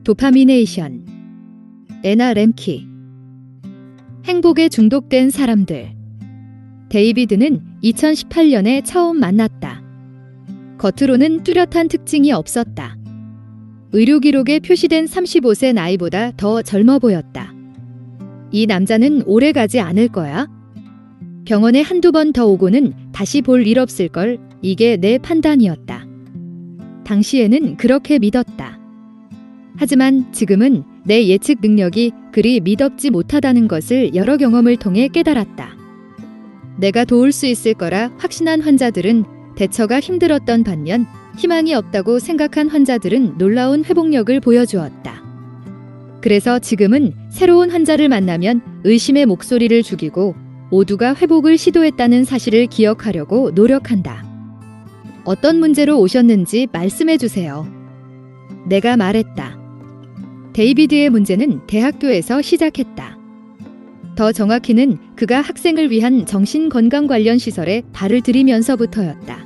도파미네이션. 애나 램키. 행복에 중독된 사람들. 데이비드는 2018년에 처음 만났다. 겉으로는 뚜렷한 특징이 없었다. 의료 기록에 표시된 35세 나이보다 더 젊어 보였다. 이 남자는 오래 가지 않을 거야? 병원에 한두 번 더 오고는 다시 볼 일 없을걸. 이게 내 판단이었다. 당시에는 그렇게 믿었다. 하지만 지금은 내 예측 능력이 그리 믿업지 못하다는 것을 여러 경험을 통해 깨달았다. 내가 도울 수 있을 거라 확신한 환자들은 대처가 힘들었던 반면 희망이 없다고 생각한 환자들은 놀라운 회복력을 보여주었다. 그래서 지금은 새로운 환자를 만나면 의심의 목소리를 죽이고 모두가 회복을 시도했다는 사실을 기억하려고 노력한다. 어떤 문제로 오셨는지 말씀해 주세요. 내가 말했다. 데이비드의 문제는 대학교에서 시작했다. 더 정확히는 그가 학생을 위한 정신건강 관련 시설에 발을 들이면서부터였다.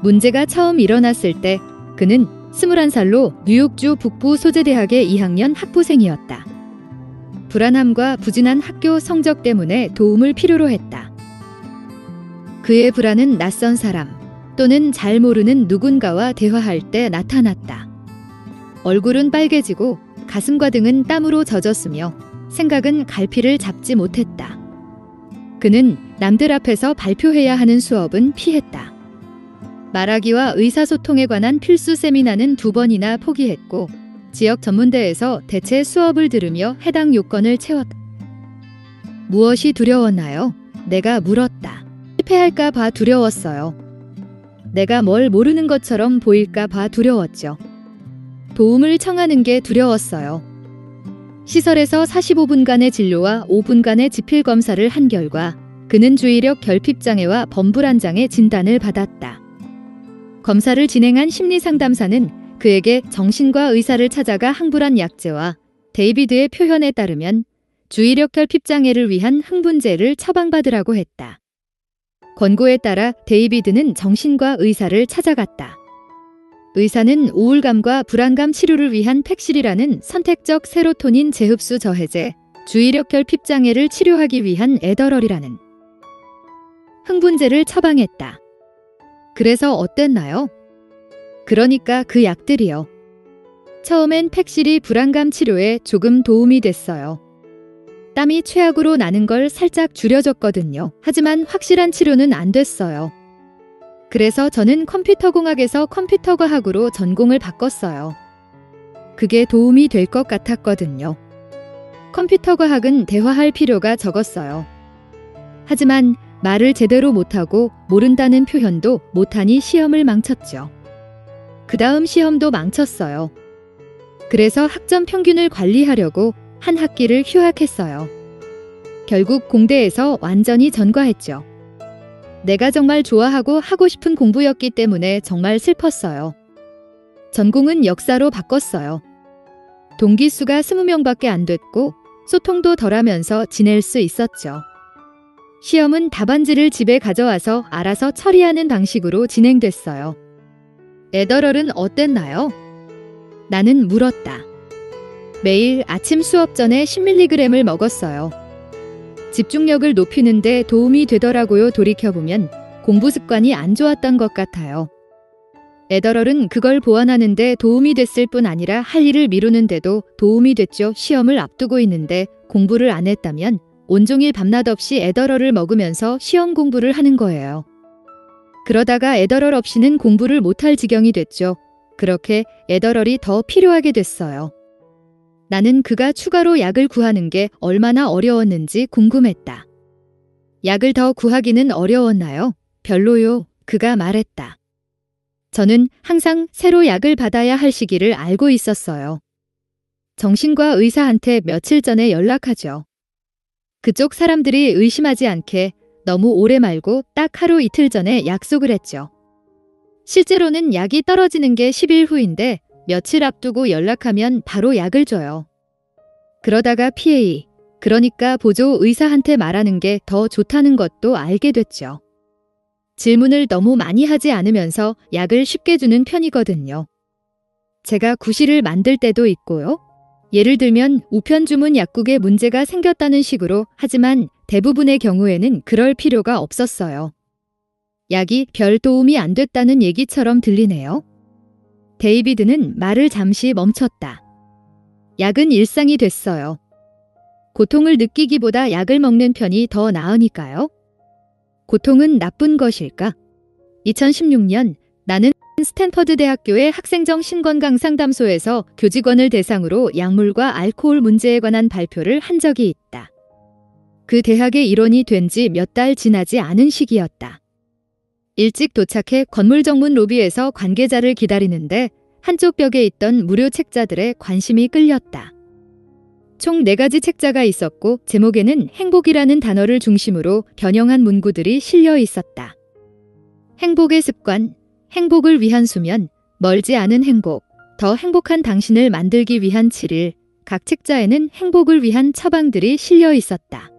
문제가 처음 일어났을 때 그는 21살로 뉴욕주 북부 소재대학의 2학년 학부생이었다. 불안함과 부진한 학교 성적 때문에 도움을 필요로 했다. 그의 불안은 낯선 사람 또는 잘 모르는 누군가와 대화할 때 나타났다. 얼굴은 빨개지고 가슴과 등은 땀으로 젖었으며 생각은 갈피를 잡지 못했다. 그는 남들 앞에서 발표해야 하는 수업은 피했다. 말하기와 의사소통에 관한 필수 세미나는 2번이나 포기했고 지역 전문대에서 대체 수업을 들으며 해당 요건을 채웠다. 무엇이 두려웠나요? 내가 물었다. 실패할까 봐 두려웠어요. 내가 뭘 모르는 것처럼 보일까 봐 두려웠죠. 도움을 청하는 게 두려웠어요. 시설에서 45분간의 진료와 5분간의 지필 검사를 한 결과 그는 주의력 결핍장애와 범불안장애 진단을 받았다. 검사를 진행한 심리상담사는 그에게 정신과 의사를 찾아가 항불안 약제와 데이비드의 표현에 따르면 주의력 결핍장애를 위한 흥분제를 처방받으라고 했다. 권고에 따라 데이비드는 정신과 의사를 찾아갔다. 의사는 우울감과 불안감 치료를 위한 팩실이라는 선택적 세로토닌 재흡수 저해제, 주의력 결핍장애를 치료하기 위한 에더럴이라는 흥분제를 처방했다. 그래서 어땠나요? 그러니까 그 약들이요. 처음엔 팩실이 불안감 치료에 조금 도움이 됐어요. 땀이 최악으로 나는 걸 살짝 줄여줬거든요. 하지만 확실한 치료는 안 됐어요. 그래서 저는 컴퓨터공학에서 컴퓨터과학으로 전공을 바꿨어요. 그게 도움이 될 것 같았거든요. 컴퓨터과학은 대화할 필요가 적었어요. 하지만 말을 제대로 못하고 모른다는 표현도 못하니 시험을 망쳤죠. 그 다음 시험도 망쳤어요. 그래서 학점 평균을 관리하려고 한 학기를 휴학했어요. 결국 공대에서 완전히 전과했죠. 내가 정말 좋아하고 하고 싶은 공부였기 때문에 정말 슬펐어요. 전공은 역사로 바꿨어요. 동기 수가 20명밖에 안 됐고 소통도 덜하면서 지낼 수 있었죠. 시험은 답안지를 집에 가져와서 알아서 처리하는 방식으로 진행됐어요. 에더럴은 어땠나요? 나는 물었다. 매일 아침 수업 전에 10mg을 먹었어요. 집중력을 높이는데 도움이 되더라고요. 돌이켜보면 공부 습관이 안 좋았던 것 같아요. 에더럴은 그걸 보완하는데 도움이 됐을 뿐 아니라 할 일을 미루는데도 도움이 됐죠. 시험을 앞두고 있는데 공부를 안 했다면 온종일 밤낮 없이 에더럴을 먹으면서 시험 공부를 하는 거예요. 그러다가 에더럴 없이는 공부를 못할 지경이 됐죠. 그렇게 에더럴이 더 필요하게 됐어요. 나는 그가 추가로 약을 구하는 게 얼마나 어려웠는지 궁금했다. 약을 더 구하기는 어려웠나요? 별로요. 그가 말했다. 저는 항상 새로 약을 받아야 할 시기를 알고 있었어요. 정신과 의사한테 며칠 전에 연락하죠. 그쪽 사람들이 의심하지 않게 너무 오래 말고 딱 하루 이틀 전에 약속을 했죠. 실제로는 약이 떨어지는 게 10일 후인데 며칠 앞두고 연락하면 바로 약을 줘요. 그러다가 PA, 그러니까 보조 의사한테 말하는 게 더 좋다는 것도 알게 됐죠. 질문을 너무 많이 하지 않으면서 약을 쉽게 주는 편이거든요. 제가 구실을 만들 때도 있고요. 예를 들면 우편주문 약국에 문제가 생겼다는 식으로. 하지만 대부분의 경우에는 그럴 필요가 없었어요. 약이 별 도움이 안 됐다는 얘기처럼 들리네요. 데이비드는 말을 잠시 멈췄다. 약은 일상이 됐어요. 고통을 느끼기보다 약을 먹는 편이 더 나으니까요. 고통은 나쁜 것일까? 2016년 나는 스탠퍼드 대학교의 학생정 신건강상담소에서 교직원을 대상으로 약물과 알코올 문제에 관한 발표를 한 적이 있다. 그 대학의 일원이 된 지 몇 달 지나지 않은 시기였다. 일찍 도착해 건물 정문 로비에서 관계자를 기다리는데 한쪽 벽에 있던 무료 책자들에 관심이 끌렸다. 총 4가지 책자가 있었고 제목에는 행복이라는 단어를 중심으로 변형한 문구들이 실려 있었다. 행복의 습관, 행복을 위한 수면, 멀지 않은 행복, 더 행복한 당신을 만들기 위한 7일, 각 책자에는 행복을 위한 처방들이 실려 있었다.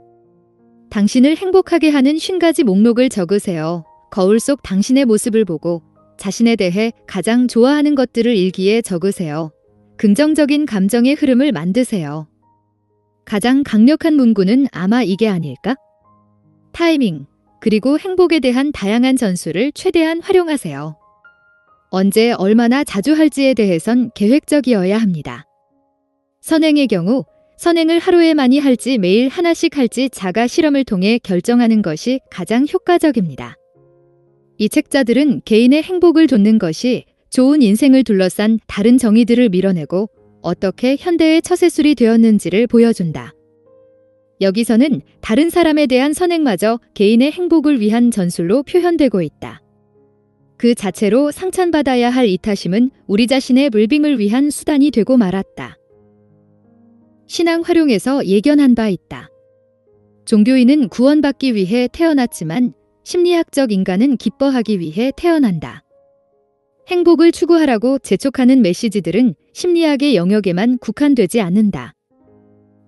당신을 행복하게 하는 50가지 목록을 적으세요. 거울 속 당신의 모습을 보고 자신에 대해 가장 좋아하는 것들을 일기에 적으세요. 긍정적인 감정의 흐름을 만드세요. 가장 강력한 문구는 아마 이게 아닐까? 타이밍, 그리고 행복에 대한 다양한 전술을 최대한 활용하세요. 언제 얼마나 자주 할지에 대해선 계획적이어야 합니다. 선행의 경우 선행을 하루에 많이 할지 매일 하나씩 할지 자가 실험을 통해 결정하는 것이 가장 효과적입니다. 이 책자들은 개인의 행복을 돋는 것이 좋은 인생을 둘러싼 다른 정의들을 밀어내고 어떻게 현대의 처세술이 되었는지를 보여준다. 여기서는 다른 사람에 대한 선행마저 개인의 행복을 위한 전술로 표현되고 있다. 그 자체로 상찬받아야 할 이타심은 우리 자신의 웰빙을 위한 수단이 되고 말았다. 신앙 활용에서 예견한 바 있다. 종교인은 구원받기 위해 태어났지만 심리학적 인간은 기뻐하기 위해 태어난다. 행복을 추구하라고 재촉하는 메시지들은 심리학의 영역에만 국한되지 않는다.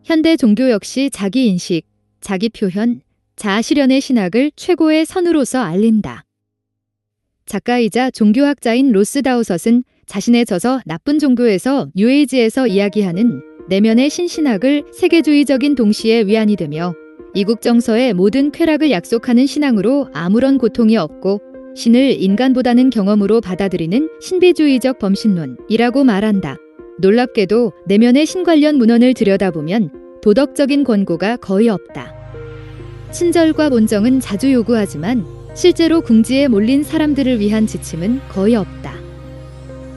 현대 종교 역시 자기인식, 자기표현, 자아실현의 신학을 최고의 선으로서 알린다. 작가이자 종교학자인 로스 다우섯은 자신의 저서 나쁜 종교에서 뉴에이지에서 이야기하는 내면의 신신학을 세계주의적인 동시에 위안이 되며 이국 정서의 모든 쾌락을 약속하는 신앙으로 아무런 고통이 없고 신을 인간보다는 경험으로 받아들이는 신비주의적 범신론이라고 말한다. 놀랍게도 내면의 신 관련 문헌을 들여다보면 도덕적인 권고가 거의 없다. 친절과 본정은 자주 요구하지만 실제로 궁지에 몰린 사람들을 위한 지침은 거의 없다.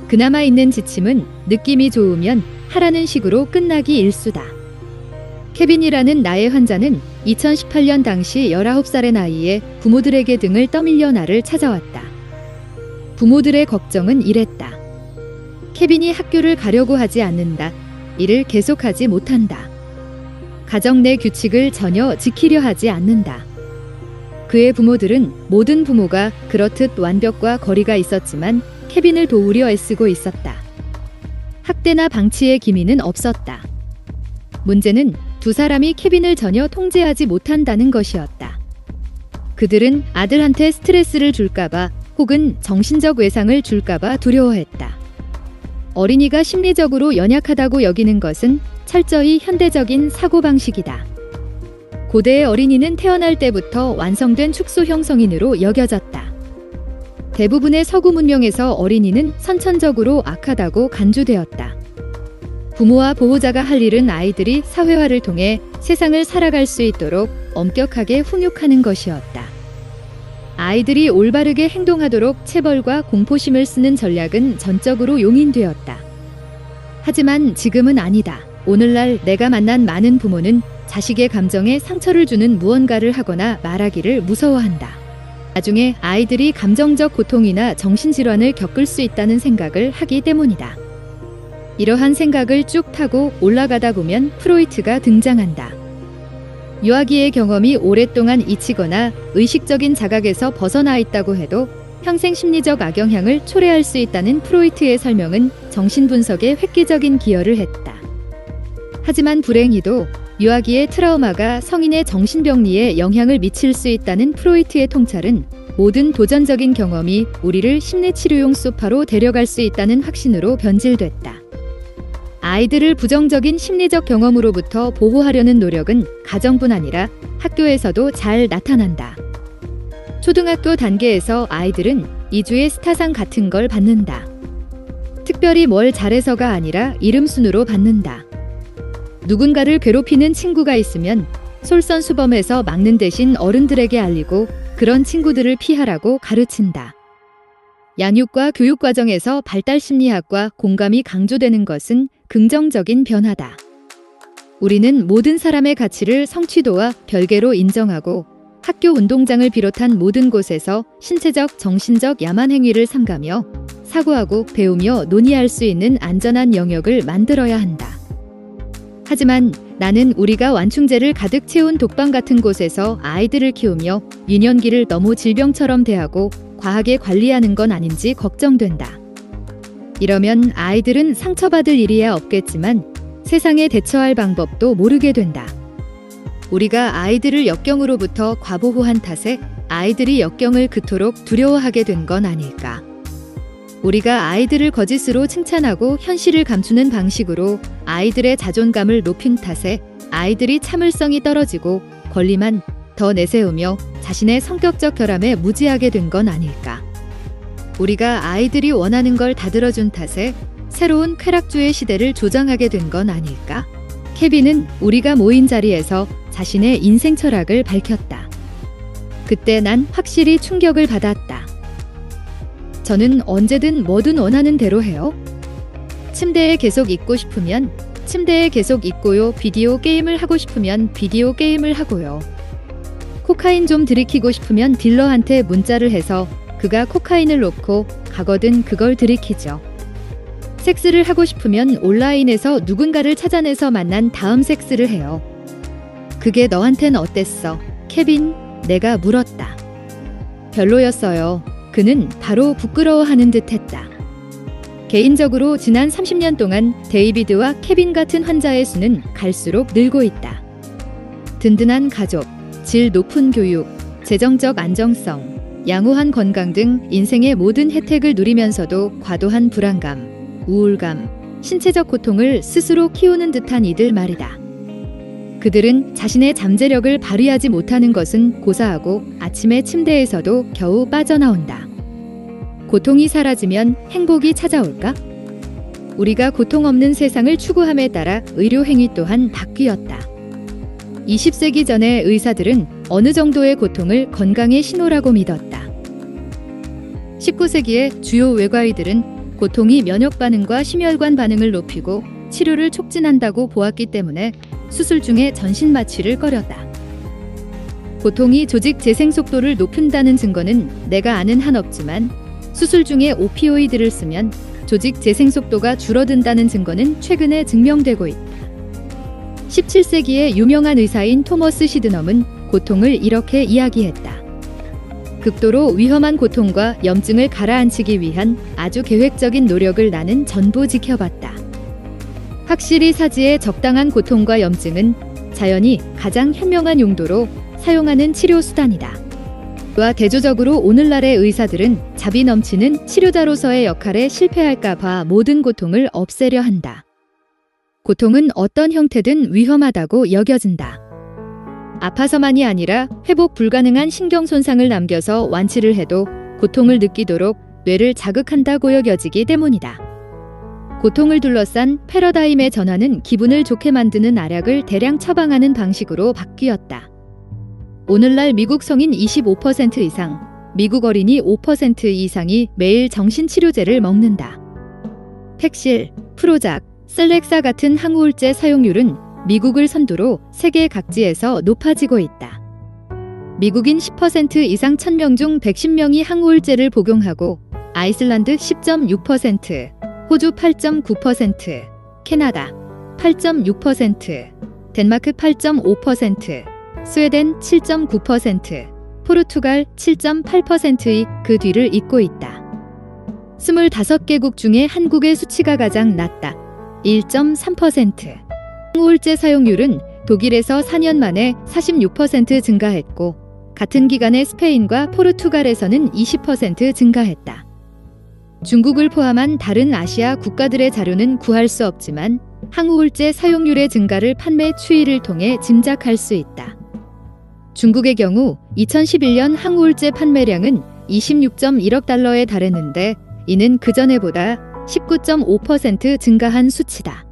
그나마 있는 지침은 느낌이 좋으면 하라는 식으로 끝나기 일수다. 케빈이라는 나의 환자는 2018년 당시 19살의 나이에 부모들에게 등을 떠밀려 나를 찾아왔다. 부모들의 걱정은 이랬다. 케빈이 학교를 가려고 하지 않는다. 일을 계속하지 못한다. 가정 내 규칙을 전혀 지키려 하지 않는다. 그의 부모들은 모든 부모가 그렇듯 완벽과 거리가 있었지만 케빈을 도우려 애쓰고 있었다. 학대나 방치의 기미는 없었다. 문제는 두 사람이 케빈을 전혀 통제하지 못한다는 것이었다. 그들은 아들한테 스트레스를 줄까봐 혹은 정신적 외상을 줄까봐 두려워했다. 어린이가 심리적으로 연약하다고 여기는 것은 철저히 현대적인 사고방식이다. 고대의 어린이는 태어날 때부터 완성된 축소형 성인으로 여겨졌다. 대부분의 서구 문명에서 어린이는 선천적으로 악하다고 간주되었다. 부모와 보호자가 할 일은 아이들이 사회화를 통해 세상을 살아갈 수 있도록 엄격하게 훈육하는 것이었다. 아이들이 올바르게 행동하도록 체벌과 공포심을 쓰는 전략은 전적으로 용인되었다. 하지만 지금은 아니다. 오늘날 내가 만난 많은 부모는 자식의 감정에 상처를 주는 무언가를 하거나 말하기를 무서워한다. 나중에 아이들이 감정적 고통이나 정신질환을 겪을 수 있다는 생각을 하기 때문이다. 이러한 생각을 쭉 타고 올라가다 보면 프로이트가 등장한다. 유아기의 경험이 오랫동안 잊히거나 의식적인 자각에서 벗어나 있다고 해도 평생 심리적 악영향을 초래할 수 있다는 프로이트의 설명은 정신분석에 획기적인 기여를 했다. 하지만 불행히도 유아기의 트라우마가 성인의 정신병리에 영향을 미칠 수 있다는 프로이트의 통찰은 모든 도전적인 경험이 우리를 심리치료용 소파로 데려갈 수 있다는 확신으로 변질됐다. 아이들을 부정적인 심리적 경험으로부터 보호하려는 노력은 가정뿐 아니라 학교에서도 잘 나타난다. 초등학교 단계에서 아이들은 이주의 스타상 같은 걸 받는다. 특별히 뭘 잘해서가 아니라 이름 순으로 받는다. 누군가를 괴롭히는 친구가 있으면 솔선수범해서 막는 대신 어른들에게 알리고 그런 친구들을 피하라고 가르친다. 양육과 교육 과정에서 발달심리학과 공감이 강조되는 것은 긍정적인 변화다. 우리는 모든 사람의 가치를 성취도와 별개로 인정하고 학교 운동장을 비롯한 모든 곳에서 신체적, 정신적 야만 행위를 삼가며 사고하고 배우며 논의할 수 있는 안전한 영역을 만들어야 한다. 하지만 나는 우리가 완충제를 가득 채운 독방 같은 곳에서 아이들을 키우며 유년기를 너무 질병처럼 대하고 과하게 관리하는 건 아닌지 걱정된다. 이러면 아이들은 상처받을 일이야 없겠지만 세상에 대처할 방법도 모르게 된다. 우리가 아이들을 역경으로부터 과보호한 탓에 아이들이 역경을 그토록 두려워하게 된 건 아닐까. 우리가 아이들을 거짓으로 칭찬하고 현실을 감추는 방식으로 아이들의 자존감을 높인 탓에 아이들이 참을성이 떨어지고 권리만 더 내세우며 자신의 성격적 결함에 무지하게 된 건 아닐까. 우리가 아이들이 원하는 걸 다 들어준 탓에 새로운 쾌락주의 시대를 조장하게 된 건 아닐까. 케빈은 우리가 모인 자리에서 자신의 인생 철학을 밝혔다. 그때 난 확실히 충격을 받았다. 저는 언제든 뭐든 원하는 대로 해요. 침대에 계속 있고 싶으면 침대에 계속 있고요. 비디오 게임을 하고 싶으면 비디오 게임을 하고요. 코카인 좀 들이키고 싶으면 딜러한테 문자를 해서 그가 코카인을 놓고 가거든 그걸 들이키죠. 섹스를 하고 싶으면 온라인에서 누군가를 찾아내서 만난 다음 섹스를 해요. 그게 너한텐 어땠어? 케빈, 내가 물었다. 별로였어요. 그는 바로 부끄러워하는 듯 했다. 개인적으로 지난 30년 동안 데이비드와 케빈 같은 환자의 수는 갈수록 늘고 있다. 든든한 가족, 질 높은 교육, 재정적 안정성, 양호한 건강 등 인생의 모든 혜택을 누리면서도 과도한 불안감, 우울감, 신체적 고통을 스스로 키우는 듯한 이들 말이다. 그들은 자신의 잠재력을 발휘하지 못하는 것은 고사하고 아침에 침대에서도 겨우 빠져나온다. 고통이 사라지면 행복이 찾아올까? 우리가 고통 없는 세상을 추구함에 따라 의료 행위 또한 바뀌었다. 20세기 전의 의사들은 어느 정도의 고통을 건강의 신호라고 믿었다. 19세기의 주요 외과의들은 고통이 면역 반응과 심혈관 반응을 높이고 치료를 촉진한다고 보았기 때문에 수술 중에 전신 마취를 꺼렸다. 고통이 조직 재생 속도를 높인다는 증거는 내가 아는 한 없지만 수술 중에 오피오이드를 쓰면 조직 재생 속도가 줄어든다는 증거는 최근에 증명되고 있다. 17세기의 유명한 의사인 토머스 시드넘은 고통을 이렇게 이야기했다. 극도로 위험한 고통과 염증을 가라앉히기 위한 아주 계획적인 노력을 나는 전부 지켜봤다. 확실히 사지의 적당한 고통과 염증은 자연이 가장 현명한 용도로 사용하는 치료 수단이다. 와 대조적으로 오늘날의 의사들은 자비 넘치는 치료자로서의 역할에 실패할까 봐 모든 고통을 없애려 한다. 고통은 어떤 형태든 위험하다고 여겨진다. 아파서만이 아니라 회복 불가능한 신경 손상을 남겨서 완치를 해도 고통을 느끼도록 뇌를 자극한다고 여겨지기 때문이다. 고통을 둘러싼 패러다임의 전환은 기분을 좋게 만드는 알약을 대량 처방하는 방식으로 바뀌었다. 오늘날 미국 성인 25% 이상, 미국 어린이 5% 이상이 매일 정신치료제를 먹는다. 팩실, 프로작, 셀렉사 같은 항우울제 사용률은 미국을 선두로 세계 각지에서 높아지고 있다. 미국인 10% 이상 1000명 중 110명이 항우울제를 복용하고 아이슬란드 10.6%, 호주 8.9%, 캐나다 8.6%, 덴마크 8.5%, 스웨덴 7.9%, 포르투갈 7.8%의 그 뒤를 잇고 있다. 25개국 중에 한국의 수치가 가장 낮다. 1.3%. 항우울제 사용률은 독일에서 4년 만에 46% 증가했고 같은 기간에 스페인과 포르투갈에서는 20% 증가했다. 중국을 포함한 다른 아시아 국가들의 자료는 구할 수 없지만 항우울제 사용률의 증가를 판매 추이를 통해 짐작할 수 있다. 중국의 경우 2011년 항우울제 판매량은 26.1억 달러에 달했는데 이는 그전해보다 19.5% 증가한 수치다.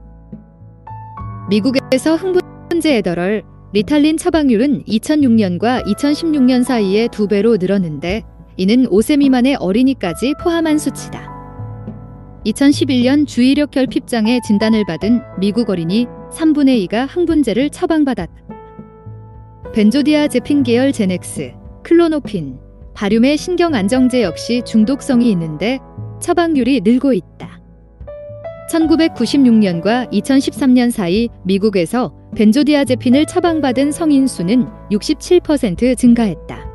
미국에서 흥분제 에더럴, 리탈린 처방률은 2006년과 2016년 사이에 2배로 늘었는데 이는 5세 미만의 어린이까지 포함한 수치다. 2011년 주의력 결핍장애 진단을 받은 미국 어린이 3분의 2가 흥분제를 처방받았다. 벤조디아제핀 계열 제넥스, 클로노핀, 바륨의 신경안정제 역시 중독성이 있는데 처방률이 늘고 있다. 1996년과 2013년 사이 미국에서 벤조디아제핀을 처방받은 성인 수는 67% 증가했다.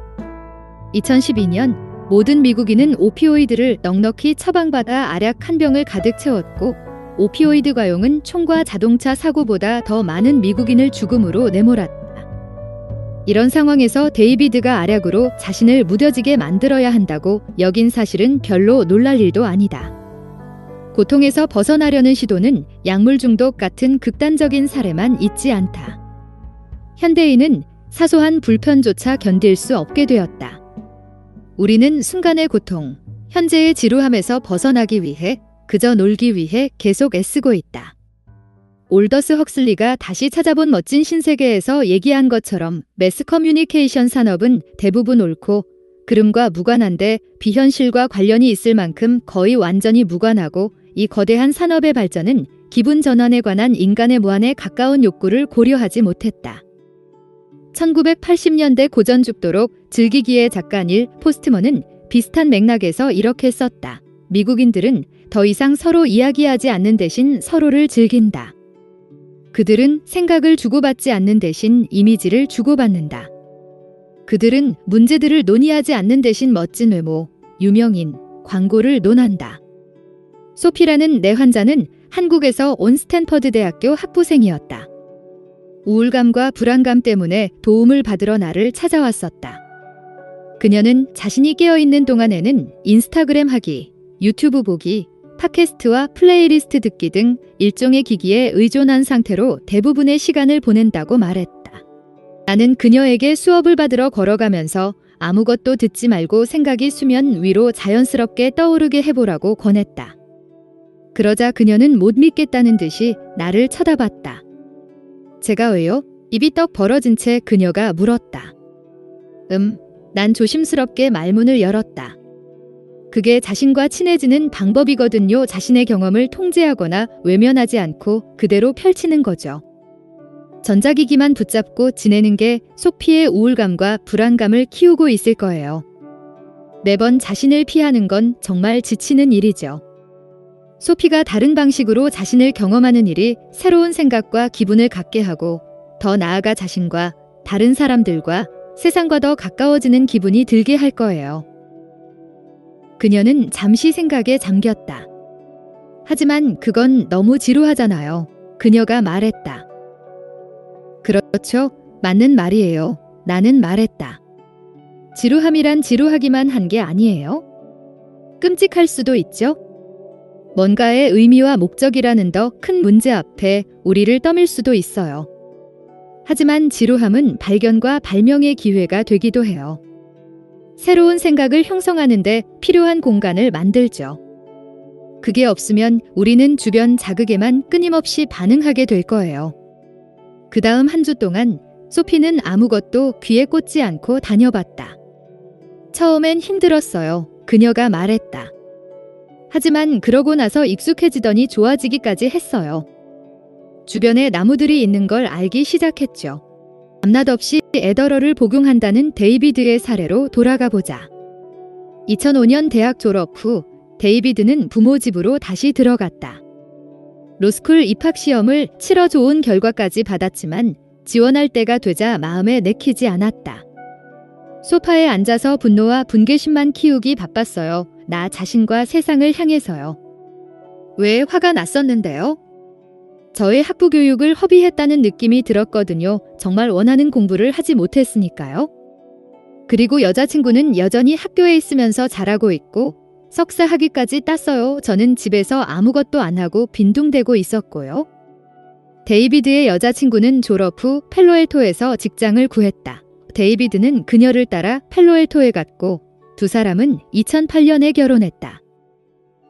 2012년 모든 미국인은 오피오이드를 넉넉히 처방받아 알약 한 병을 가득 채웠고 오피오이드 과용은 총과 자동차 사고보다 더 많은 미국인을 죽음으로 내몰았다. 이런 상황에서 데이비드가 알약으로 자신을 무뎌지게 만들어야 한다고 여긴 사실은 별로 놀랄 일도 아니다. 고통에서 벗어나려는 시도는 약물 중독 같은 극단적인 사례만 있지 않다. 현대인은 사소한 불편조차 견딜 수 없게 되었다. 우리는 순간의 고통, 현재의 지루함에서 벗어나기 위해 그저 놀기 위해 계속 애쓰고 있다. 올더스 헉슬리가 다시 찾아본 멋진 신세계에서 얘기한 것처럼 매스 커뮤니케이션 산업은 대부분 옳고 그름과 무관한데 비현실과 관련이 있을 만큼 거의 완전히 무관하고 이 거대한 산업의 발전은 기분 전환에 관한 인간의 무한에 가까운 욕구를 고려하지 못했다. 1980년대 고전 죽도록 즐기기의 작가 닐 포스트먼은 비슷한 맥락에서 이렇게 썼다. 미국인들은 더 이상 서로 이야기하지 않는 대신 서로를 즐긴다. 그들은 생각을 주고받지 않는 대신 이미지를 주고받는다. 그들은 문제들을 논의하지 않는 대신 멋진 외모, 유명인, 광고를 논한다. 소피라는 내 환자는 한국에서 온 스탠퍼드 대학교 학부생이었다. 우울감과 불안감 때문에 도움을 받으러 나를 찾아왔었다. 그녀는 자신이 깨어있는 동안에는 인스타그램 하기, 유튜브 보기, 팟캐스트와 플레이리스트 듣기 등 일종의 기기에 의존한 상태로 대부분의 시간을 보낸다고 말했다. 나는 그녀에게 수업을 받으러 걸어가면서 아무것도 듣지 말고 생각이 수면 위로 자연스럽게 떠오르게 해보라고 권했다. 그러자 그녀는 못 믿겠다는 듯이 나를 쳐다봤다. 제가 왜요? 입이 떡 벌어진 채 그녀가 물었다. 난 조심스럽게 말문을 열었다. 그게 자신과 친해지는 방법이거든요. 자신의 경험을 통제하거나 외면하지 않고 그대로 펼치는 거죠. 전자기기만 붙잡고 지내는 게 소피의 우울감과 불안감을 키우고 있을 거예요. 매번 자신을 피하는 건 정말 지치는 일이죠. 소피가 다른 방식으로 자신을 경험하는 일이 새로운 생각과 기분을 갖게 하고 더 나아가 자신과 다른 사람들과 세상과 더 가까워지는 기분이 들게 할 거예요. 그녀는 잠시 생각에 잠겼다. 하지만 그건 너무 지루하잖아요. 그녀가 말했다. 그렇죠. 맞는 말이에요. 나는 말했다. 지루함이란 지루하기만 한 게 아니에요. 끔찍할 수도 있죠. 뭔가의 의미와 목적이라는 더 큰 문제 앞에 우리를 떠밀 수도 있어요. 하지만 지루함은 발견과 발명의 기회가 되기도 해요. 새로운 생각을 형성하는데 필요한 공간을 만들죠. 그게 없으면 우리는 주변 자극에만 끊임없이 반응하게 될 거예요. 그 다음 한 주 동안 소피는 아무것도 귀에 꽂지 않고 다녀봤다. 처음엔 힘들었어요. 그녀가 말했다. 하지만 그러고 나서 익숙해지더니 좋아지기까지 했어요. 주변에 나무들이 있는 걸 알기 시작했죠. 밤낮 없이 에더러를 복용한다는 데이비드의 사례로 돌아가 보자. 2005년 대학 졸업 후 데이비드는 부모 집으로 다시 들어갔다. 로스쿨 입학 시험을 치러 좋은 결과까지 받았지만 지원할 때가 되자 마음에 내키지 않았다. 소파에 앉아서 분노와 분개심만 키우기 바빴어요. 나 자신과 세상을 향해서요. 왜 화가 났었는데요? 저의 학부 교육을 허비했다는 느낌이 들었거든요. 정말 원하는 공부를 하지 못했으니까요. 그리고 여자친구는 여전히 학교에 있으면서 잘하고 있고 석사 학위까지 땄어요. 저는 집에서 아무것도 안 하고 빈둥대고 있었고요. 데이비드의 여자친구는 졸업 후 펠로알토에서 직장을 구했다. 데이비드는 그녀를 따라 펠로알토에 갔고 두 사람은 2008년에 결혼했다.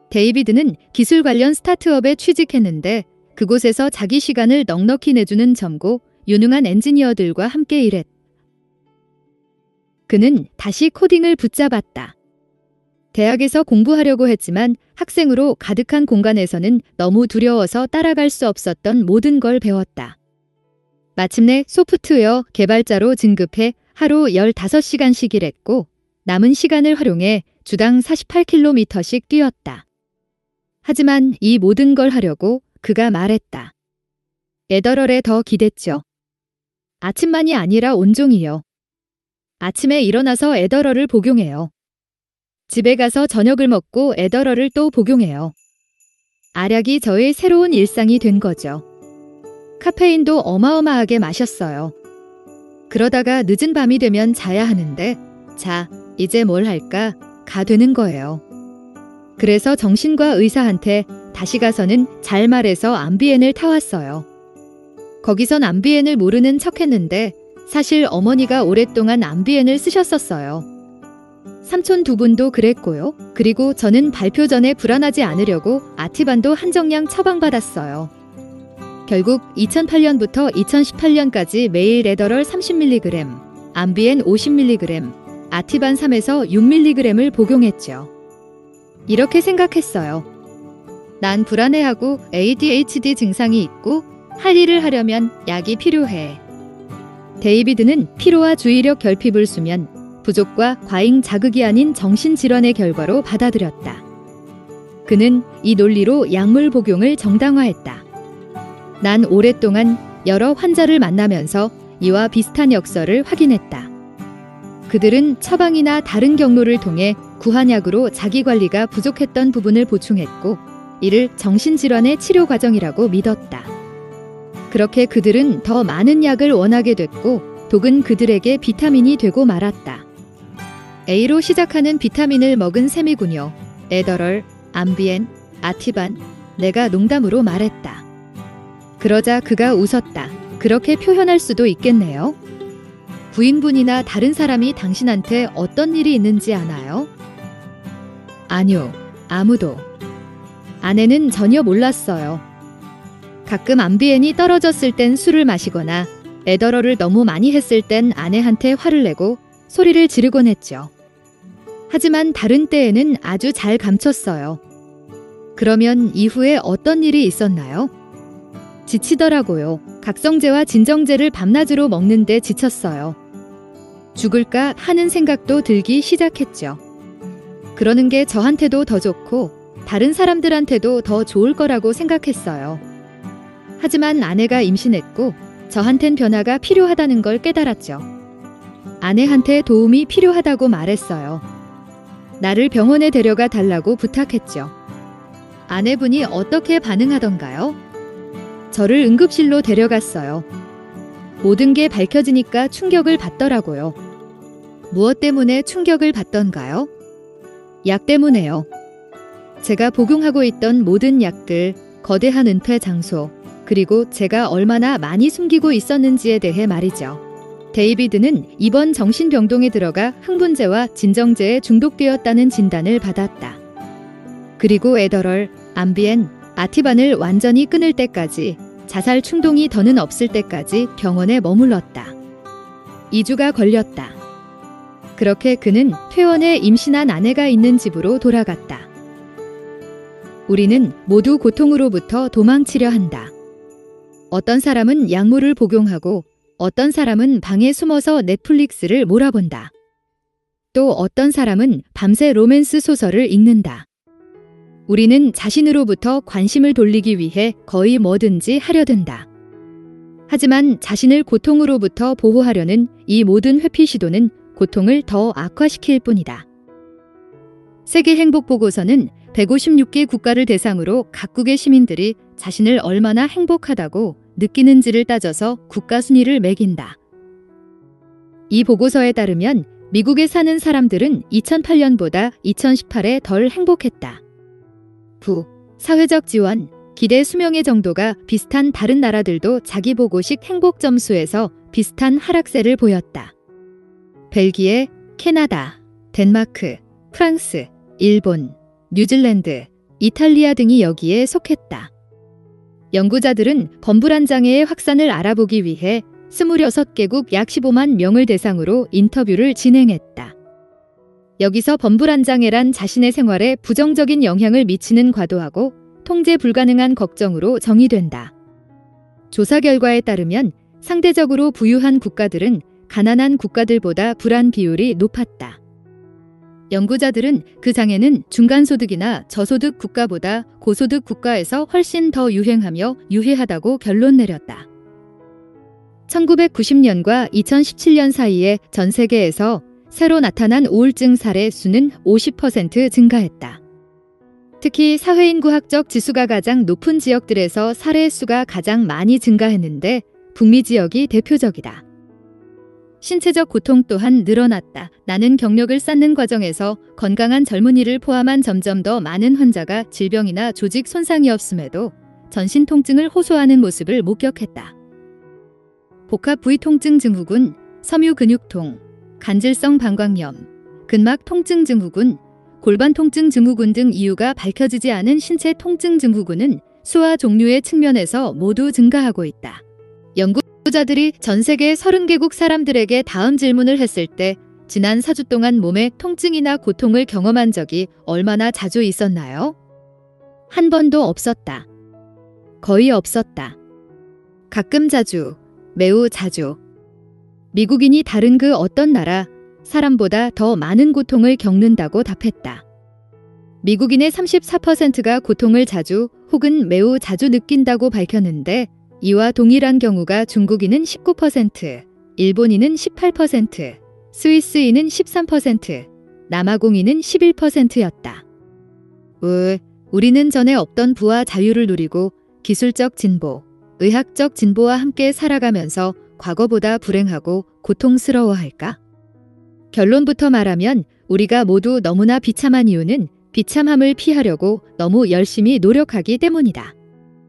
데이비드는 기술 관련 스타트업에 취직했는데 그곳에서 자기 시간을 넉넉히 내주는 점고 유능한 엔지니어들과 함께 일했다. 그는 다시 코딩을 붙잡았다. 대학에서 공부하려고 했지만 학생으로 가득한 공간에서는 너무 두려워서 따라갈 수 없었던 모든 걸 배웠다. 마침내 소프트웨어 개발자로 진급해 하루 15시간씩 일했고 남은 시간을 활용해 주당 48km씩 뛰었다. 하지만 이 모든 걸 하려고 그가 말했다. 에더럴에 더 기댔죠. 아침만이 아니라 온종이요. 아침에 일어나서 에더럴을 복용해요. 집에 가서 저녁을 먹고 에더럴을 또 복용해요. 알약이 저의 새로운 일상이 된 거죠. 카페인도 어마어마하게 마셨어요. 그러다가 늦은 밤이 되면 자야 하는데 자, 이제 뭘 할까? 가 되는 거예요. 그래서 정신과 의사한테 다시 가서는 잘 말해서 암비엔을 타왔어요. 거기선 암비엔을 모르는 척했는데 사실 어머니가 오랫동안 암비엔을 쓰셨었어요. 삼촌 두 분도 그랬고요. 그리고 저는 발표 전에 불안하지 않으려고 아티반도 한정량 처방받았어요. 결국 2008년부터 2018년까지 매일 에더럴 30mg, 암비엔 50mg, 아티반 3에서 6mg을 복용했죠. 이렇게 생각했어요. 난 불안해하고 ADHD 증상이 있고 할 일을 하려면 약이 필요해. 데이비드는 피로와 주의력 결핍을 수면, 부족과 과잉 자극이 아닌 정신질환의 결과로 받아들였다. 그는 이 논리로 약물 복용을 정당화했다. 난 오랫동안 여러 환자를 만나면서 이와 비슷한 역설을 확인했다. 그들은 처방이나 다른 경로를 통해 구한약으로 자기관리가 부족했던 부분을 보충했고 이를 정신질환의 치료 과정이라고 믿었다. 그렇게 그들은 더 많은 약을 원하게 됐고 독은 그들에게 비타민이 되고 말았다. A로 시작하는 비타민을 먹은 셈이군요. 에더럴, 암비엔, 아티반, 내가 농담으로 말했다. 그러자 그가 웃었다. 그렇게 표현할 수도 있겠네요. 부인분이나 다른 사람이 당신한테 어떤 일이 있는지 아나요? 아니요, 아무도. 아내는 전혀 몰랐어요. 가끔 암비엔이 떨어졌을 땐 술을 마시거나 에더럴을 너무 많이 했을 땐 아내한테 화를 내고 소리를 지르곤 했죠. 하지만 다른 때에는 아주 잘 감췄어요. 그러면 이후에 어떤 일이 있었나요? 지치더라고요. 각성제와 진정제를 밤낮으로 먹는데 지쳤어요. 죽을까 하는 생각도 들기 시작했죠. 그러는 게 저한테도 더 좋고 다른 사람들한테도 더 좋을 거라고 생각했어요. 하지만 아내가 임신했고 저한텐 변화가 필요하다는 걸 깨달았죠. 아내한테 도움이 필요하다고 말했어요. 나를 병원에 데려가 달라고 부탁했죠. 아내분이 어떻게 반응하던가요? 저를 응급실로 데려갔어요. 모든 게 밝혀지니까 충격을 받더라고요. 무엇 때문에 충격을 받던가요? 약 때문에요. 제가 복용하고 있던 모든 약들, 거대한 은폐 장소, 그리고 제가 얼마나 많이 숨기고 있었는지에 대해 말이죠. 데이비드는 이번 정신병동에 들어가 흥분제와 진정제에 중독되었다는 진단을 받았다. 그리고 에더럴, 암비엔, 아티반을 완전히 끊을 때까지 자살 충동이 더는 없을 때까지 병원에 머물렀다. 2주가 걸렸다. 그렇게 그는 퇴원해 임신한 아내가 있는 집으로 돌아갔다. 우리는 모두 고통으로부터 도망치려 한다. 어떤 사람은 약물을 복용하고 어떤 사람은 방에 숨어서 넷플릭스를 몰아본다. 또 어떤 사람은 밤새 로맨스 소설을 읽는다. 우리는 자신으로부터 관심을 돌리기 위해 거의 뭐든지 하려 든다. 하지만 자신을 고통으로부터 보호하려는 이 모든 회피 시도는 고통을 더 악화시킬 뿐이다. 세계 행복 보고서는 156개 국가를 대상으로 각국의 시민들이 자신을 얼마나 행복하다고 느끼는지를 따져서 국가 순위를 매긴다. 이 보고서에 따르면 미국에 사는 사람들은 2008년보다 2018에 덜 행복했다. 사회적 지원, 기대 수명의 정도가 비슷한 다른 나라들도 자기 보고식 행복 점수에서 비슷한 하락세를 보였다. 벨기에, 캐나다, 덴마크, 프랑스, 일본, 뉴질랜드, 이탈리아 등이 여기에 속했다. 연구자들은 범불안 장애의 확산을 알아보기 위해 26개국 약 15만 명을 대상으로 인터뷰를 진행했다. 여기서 범불안 장애란 자신의 생활에 부정적인 영향을 미치는 과도하고 통제 불가능한 걱정으로 정의된다. 조사 결과에 따르면 상대적으로 부유한 국가들은 가난한 국가들보다 불안 비율이 높았다. 연구자들은 그 장애는 중간소득이나 저소득 국가보다 고소득 국가에서 훨씬 더 유행하며 유해하다고 결론 내렸다. 1990년과 2017년 사이에 전 세계에서 새로 나타난 우울증 사례 수는 50% 증가했다. 특히 사회인구학적 지수가 가장 높은 지역들에서 사례 수가 가장 많이 증가했는데 북미 지역이 대표적이다. 신체적 고통 또한 늘어났다. 나는 경력을 쌓는 과정에서 건강한 젊은이를 포함한 점점 더 많은 환자가 질병이나 조직 손상이 없음에도 전신 통증을 호소하는 모습을 목격했다. 복합 부위 통증 증후군, 섬유 근육통, 간질성 방광염, 근막 통증 증후군, 골반 통증 증후군 등 이유가 밝혀지지 않은 신체 통증 증후군은 수와 종류의 측면에서 모두 증가하고 있다. 연구자들이 전 세계 30개국 사람들에게 다음 질문을 했을 때 지난 4주 동안 몸에 통증이나 고통을 경험한 적이 얼마나 자주 있었나요? 한 번도 없었다. 거의 없었다. 가끔 자주, 매우 자주. 미국인이 다른 그 어떤 나라, 사람보다 더 많은 고통을 겪는다고 답했다. 미국인의 34%가 고통을 자주 혹은 매우 자주 느낀다고 밝혔는데 이와 동일한 경우가 중국인은 19%, 일본인은 18%, 스위스인은 13%, 남아공인은 11%였다. 우리는 전에 없던 부와 자유를 누리고 기술적 진보, 의학적 진보와 함께 살아가면서 과거보다 불행하고 고통스러워할까? 결론부터 말하면 우리가 모두 너무나 비참한 이유는 비참함을 피하려고 너무 열심히 노력하기 때문이다.